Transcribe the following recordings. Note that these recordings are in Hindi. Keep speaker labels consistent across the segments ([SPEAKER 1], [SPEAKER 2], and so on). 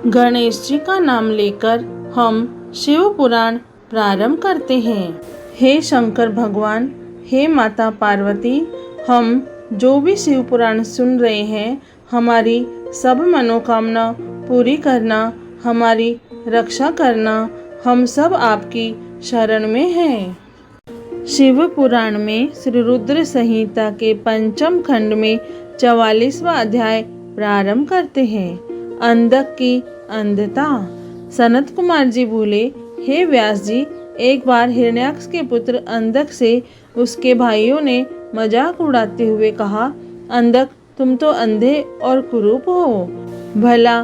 [SPEAKER 1] गणेश जी का नाम लेकर हम शिव पुराण प्रारंभ करते हैं। हे शंकर भगवान, हे माता पार्वती, हम जो भी शिव पुराण सुन रहे हैं, हमारी सब मनोकामना पूरी करना, हमारी रक्षा करना, हम सब आपकी शरण में हैं। शिव पुराण में श्री रुद्र संहिता के पंचम खंड में 44वां अध्याय प्रारंभ करते हैं। अंधक की अंधता। सनत कुमार जी बोले, हे व्यास जी, एक बार हिरण्याक्ष के पुत्र अंधक से उसके भाइयों ने मजाक उड़ाते हुए कहा, अंधक, तुम तो अंधे और कुरूप हो, भला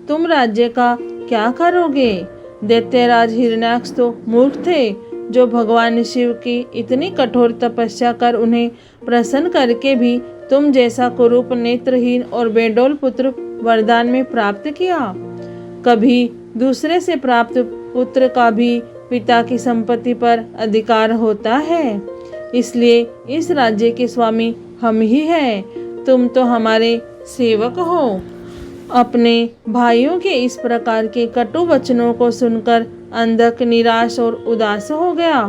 [SPEAKER 1] तुम राज्य का क्या करोगे? दैत्यराज हिरण्याक्ष तो मूर्ख थे, जो भगवान शिव की इतनी कठोर तपस्या कर उन्हें प्रसन्न करके भी तुम जैसा कुरूप, नेत्रहीन और बेडौल पुत्र वरदान में प्राप्त किया। कभी दूसरे से प्राप्त पुत्र का भी पिता की संपत्ति पर अधिकार होता है, इसलिए इस राज्य के स्वामी हम ही हैं, तुम तो हमारे सेवक हो। अपने भाइयों के इस प्रकार के कटु वचनों को सुनकर अंधक निराश और उदास हो गया।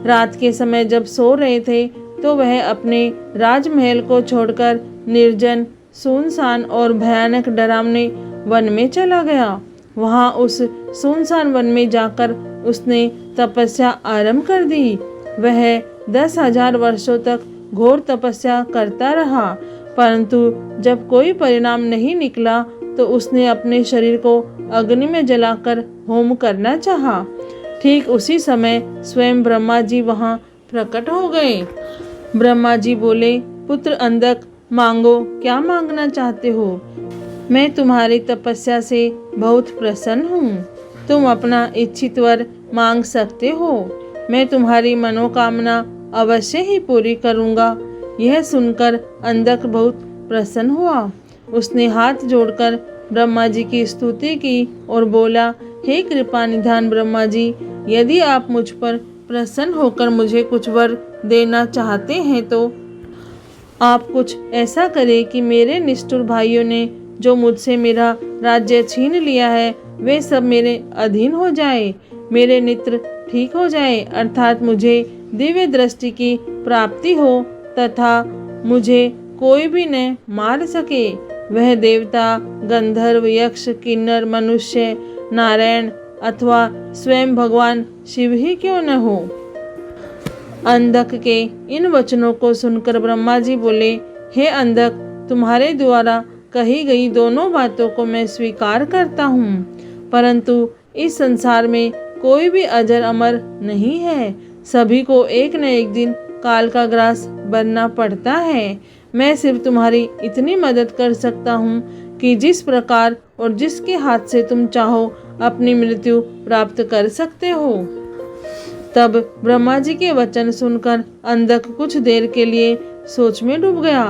[SPEAKER 1] रात के समय जब सो रहे थे तो वह अपने राजमहल को छोड़कर निर्जन, सुनसान और भयानक डरावने वन में चला गया। वहां उस सुनसान वन में जाकर उसने तपस्या आरंभ कर दी। वह 10,000 वर्षों तक घोर तपस्या करता रहा, परंतु जब कोई परिणाम नहीं निकला तो उसने अपने शरीर को अग्नि में जलाकर होम करना चाहा। ठीक उसी समय स्वयं ब्रह्मा जी वहां प्रकट हो गए। ब्रह्मा जी बोले, पुत्र अंधक, मांगो, क्या मांगना चाहते हो? मैं तुम्हारी तपस्या से बहुत प्रसन्न हूँ, तुम अपना इच्छित वर मांग सकते हो, मैं तुम्हारी मनोकामना अवश्य ही पूरी करूँगा। यह सुनकर अंधक बहुत प्रसन्न हुआ। उसने हाथ जोड़कर ब्रह्मा जी की स्तुति की और बोला, हे कृपा निधान ब्रह्मा जी, यदि आप मुझ पर प्रसन्न होकर मुझे कुछ वर देना चाहते हैं तो आप कुछ ऐसा करें कि मेरे निष्ठुर भाइयों ने जो मुझसे मेरा राज्य छीन लिया है, वे सब मेरे अधीन हो जाए, मेरे नेत्र ठीक हो जाए, अर्थात मुझे दिव्य दृष्टि की प्राप्ति हो तथा मुझे कोई भी न मार सके, वह देवता, गंधर्व, यक्ष, किन्नर, मनुष्य, नारायण अथवा स्वयं भगवान शिव ही क्यों न हो। अंधक के इन वचनों को सुनकर ब्रह्मा जी बोले, हे अंधक, तुम्हारे द्वारा कही गई दोनों बातों को मैं स्वीकार करता हूँ, परंतु इस संसार में कोई भी अजर अमर नहीं है, सभी को एक न एक दिन काल का ग्रास बनना पड़ता है। मैं सिर्फ तुम्हारी इतनी मदद कर सकता हूँ कि जिस प्रकार और जिसके हाथ से तुम चाहो अपनी मृत्यु प्राप्त कर सकते हो। तब ब्रह्मा जी के वचन सुनकर अंधक कुछ देर के लिए सोच में डूब गया।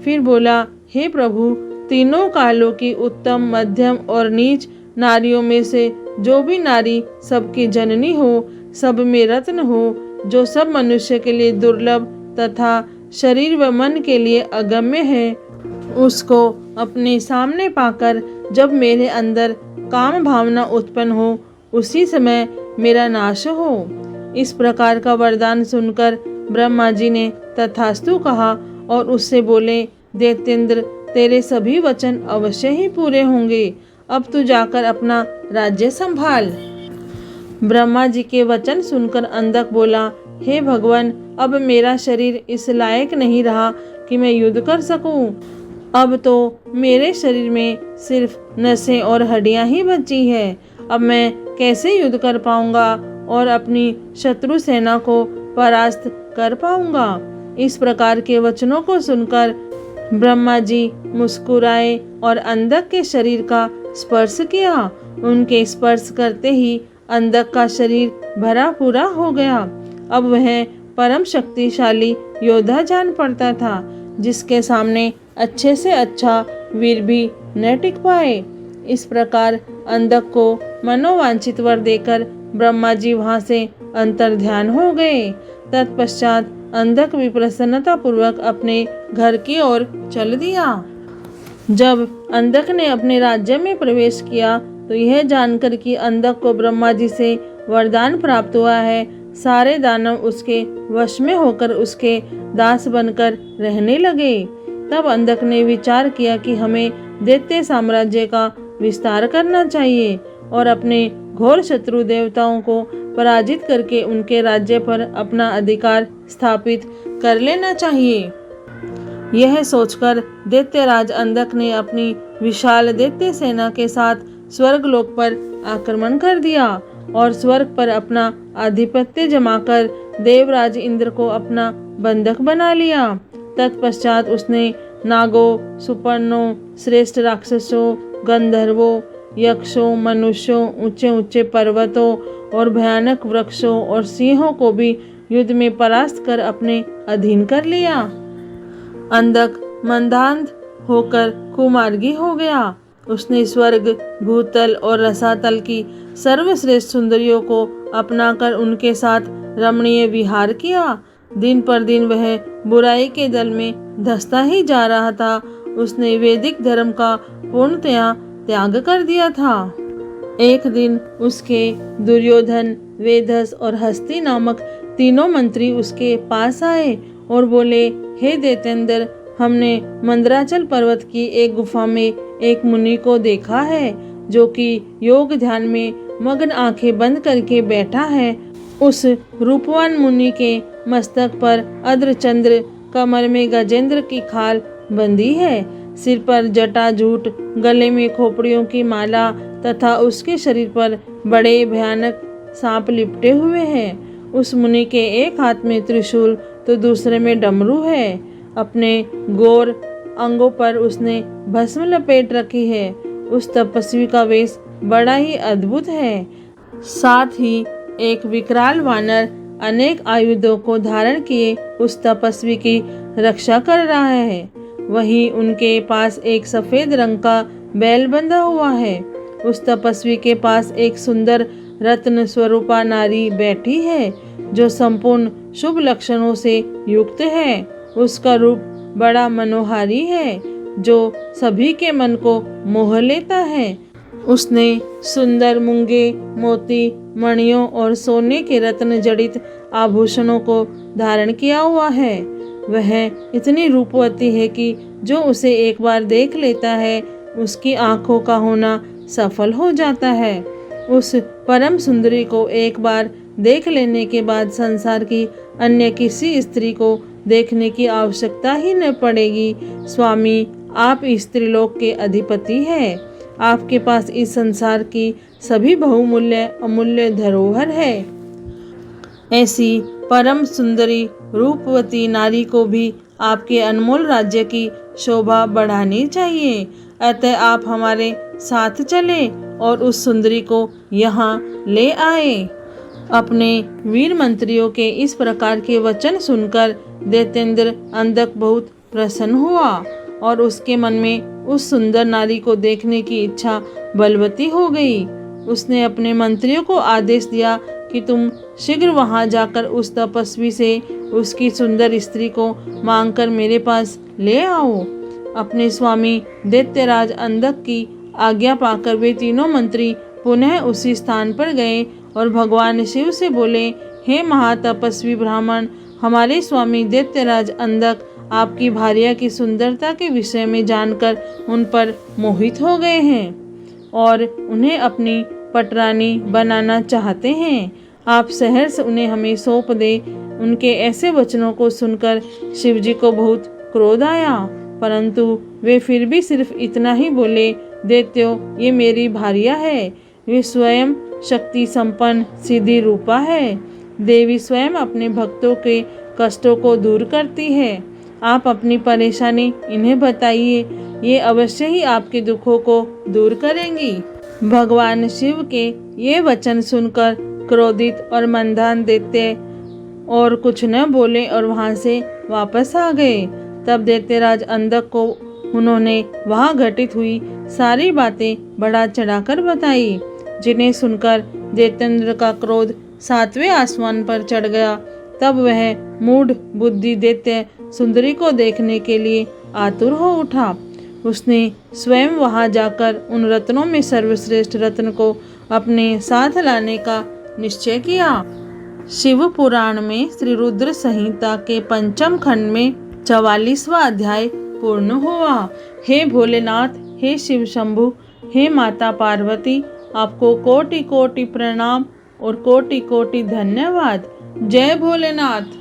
[SPEAKER 1] फिर बोला, हे प्रभु, तीनों कालों की उत्तम, मध्यम और नीच नारियों में से जो भी नारी सबकी जननी हो, सब में रत्न हो, जो सब मनुष्य के लिए दुर्लभ तथा शरीर व मन के लिए अगम्य है, उसको अपने सामने पाकर जब मेरे अंदर काम भावना उत्पन्न हो, उसी समय मेरा नाश हो। इस प्रकार का वरदान सुनकर ब्रह्मा जी ने तथास्तु कहा और उससे बोले, दैत्येंद्र, तेरे सभी वचन अवश्य ही पूरे होंगे, अब तू जाकर अपना राज्य संभाल। ब्रह्मा जी के वचन सुनकर अंधक बोला, हे भगवान, अब मेरा शरीर इस लायक नहीं रहा कि मैं युद्ध कर सकूं। अब तो मेरे शरीर में सिर्फ नसें और हड्डियां ही बची है। अब मैं कैसे युद्ध कर पाऊंगा और अपनी शत्रु सेना को परास्त कर पाऊंगा? इस प्रकार के वचनों को सुनकर ब्रह्मा जी मुस्कुराए और अंधक के शरीर का स्पर्श किया। उनके स्पर्श करते ही अंधक का शरीर भरा पूरा हो गया। अब वह परम शक्तिशाली योद्धा जान पड़ता था, जिसके सामने अच्छे से अच्छा वीर भी न टिक पाए। इस प्रकार अंधक को मनोवांछित वर देकर ब्रह्मा जी वहां से अंतर्ध्यान हो गए। तत्पश्चात अंधक भी प्रसन्नता पूर्वक अपने घर की ओर चल दिया। जब अंधक ने अपने राज्य में प्रवेश किया तो यह जानकर कि अंधक को ब्रह्मा जी से वरदान प्राप्त हुआ है, सारे दानव उसके वश में होकर उसके दास बनकर रहने लगे। तब अंधक ने विचार किया कि हमें दैत्य साम्राज्य का विस्तार करना चाहिए और अपने घोर शत्रु देवताओं को पराजित करके उनके राज्य पर अपना अधिकार स्थापित कर लेना चाहिए। यह सोचकर दैत्यराज अंधक ने अपनी विशाल दैत्य सेना के साथ स्वर्गलोक पर आक्रमण कर दिया और स्वर्ग पर अपना आधिपत्य जमाकर देवराज इंद्र को अपना बंधक बना लिया। तत्पश्चात उसने नागों, सुपर्णों, श्रेष्ठ राक्षसों, गंधर्वों, यक्षों, मनुष्यों, ऊंचे ऊंचे पर्वतों और भयानक वृक्षों और सिंहों को भी युद्ध में परास्त कर अपने अधीन कर लिया। अंधक मंदांध होकर कुमार्गी हो गया। उसने स्वर्ग, भूतल और रसातल की सर्वश्रेष्ठ सुंदरियों को अपनाकर उनके साथ रमणीय विहार किया। दिन पर दिन वह बुराई के दल में धंसता ही जा रहा था। उसने वैदिक धर्म का पूर्णतया त्याग कर दिया था। एक दिन उसके दुर्योधन, वेदस और हस्ती नामक तीनों मंत्री उसके पास आए और बोले, हे दैत्येंद्र, हमने मंदराचल पर्वत की एक गुफा में एक मुनि को देखा है जो कि योग ध्यान में मग्न आंखें बंद करके बैठा है। उस रूपवान मुनि के मस्तक पर अद्रचंद्र, कमर में गजेंद्र की खाल बंधी है, सिर पर जटाजूट, गले में खोपड़ियों की माला तथा उसके शरीर पर बड़े भयानक सांप लिपटे हुए हैं। उस मुनि के एक हाथ में त्रिशूल तो दूसरे में डमरू है। अपने गौर अंगों पर उसने भस्म लपेट रखी है। उस तपस्वी का वेश बड़ा ही अद्भुत है। साथ ही एक विकराल वानर अनेक आयुधों को धारण किए उस तपस्वी की रक्षा कर रहा है। वहीं उनके पास एक सफेद रंग का बैल बंधा हुआ है। उस तपस्वी के पास एक सुंदर रत्न स्वरूपा नारी बैठी है जो संपूर्ण शुभ लक्षणों से युक्त है। उसका रूप बड़ा मनोहारी है जो सभी के मन को मोह लेता है। उसने सुंदर मूंगे, मोती, मणियों और सोने के रत्न जड़ित आभूषणों को धारण किया हुआ है। वह इतनी रूपवती है कि जो उसे एक बार देख लेता है उसकी आंखों का होना सफल हो जाता है। उस परम सुंदरी को एक बार देख लेने के बाद संसार की अन्य किसी स्त्री को देखने की आवश्यकता ही न पड़ेगी। स्वामी, आप स्त्रीलोक के अधिपति हैं। आपके पास इस संसार की सभी बहुमूल्य अमूल्य धरोहर है। ऐसी परम सुंदरी रूपवती नारी को भी आपके अनमोल राज्य की शोभा बढ़ानी चाहिए। अतः आप हमारे साथ चलें और उस सुंदरी को यहाँ ले आए। अपने वीर मंत्रियों के इस प्रकार के वचन सुनकर दैत्येंद्र अंधक बहुत प्रसन्न हुआ और उसके मन में उस सुंदर नारी को देखने की इच्छा बलवती हो गई। उसने अपने मंत्रियों को आदेश दिया कि तुम शीघ्र वहां जाकर उस तपस्वी से उसकी सुंदर स्त्री को मांगकर मेरे पास ले आओ। अपने स्वामी दैत्यराज अंधक की आज्ञा पाकर वे तीनों मंत्री पुनः उसी स्थान पर गए और भगवान शिव से बोले, हे महातपस्वी ब्राह्मण, हमारे स्वामी दैत्यराज अंधक आपकी भार्या की सुंदरता के विषय में जानकर उन पर मोहित हो गए हैं और उन्हें अपनी पटरानी बनाना चाहते हैं। आप सहर्ष उन्हें हमें सौंप दे। उनके ऐसे वचनों को सुनकर शिवजी को बहुत क्रोध आया, परंतु वे फिर भी सिर्फ इतना ही बोले, दैत्यो, ये मेरी भार्या है। वे स्वयं शक्ति संपन्न सिद्धि रूपा है। देवी स्वयं अपने भक्तों के कष्टों को दूर करती है। आप अपनी परेशानी इन्हें बताइए, ये अवश्य ही आपके दुखों को दूर करेंगी। भगवान शिव के ये वचन सुनकर क्रोधित और मंदान दैत्य और कुछ न बोले और वहां से वापस आ गए। तब दैत्यराज अंधक को उन्होंने वहां घटित हुई सारी बातें बढ़ा चढ़ाकर बताई, जिन्हें सुनकर दैत्येंद्र का क्रोध 7वें आसमान पर चढ़ गया। तब वह मूढ़ बुद्धि दैत्य सुंदरी को देखने के लिए आतुर हो उठा। उसने स्वयं वहां जाकर उन रत्नों में सर्वश्रेष्ठ रत्न को अपने साथ लाने का निश्चय किया। शिव पुराण में श्री रुद्र संहिता के पंचम खंड में 44वां अध्याय पूर्ण हुआ। हे भोलेनाथ, हे शिव शंभु, हे माता पार्वती, आपको कोटि कोटि प्रणाम और कोटि कोटि धन्यवाद। जय भोलेनाथ।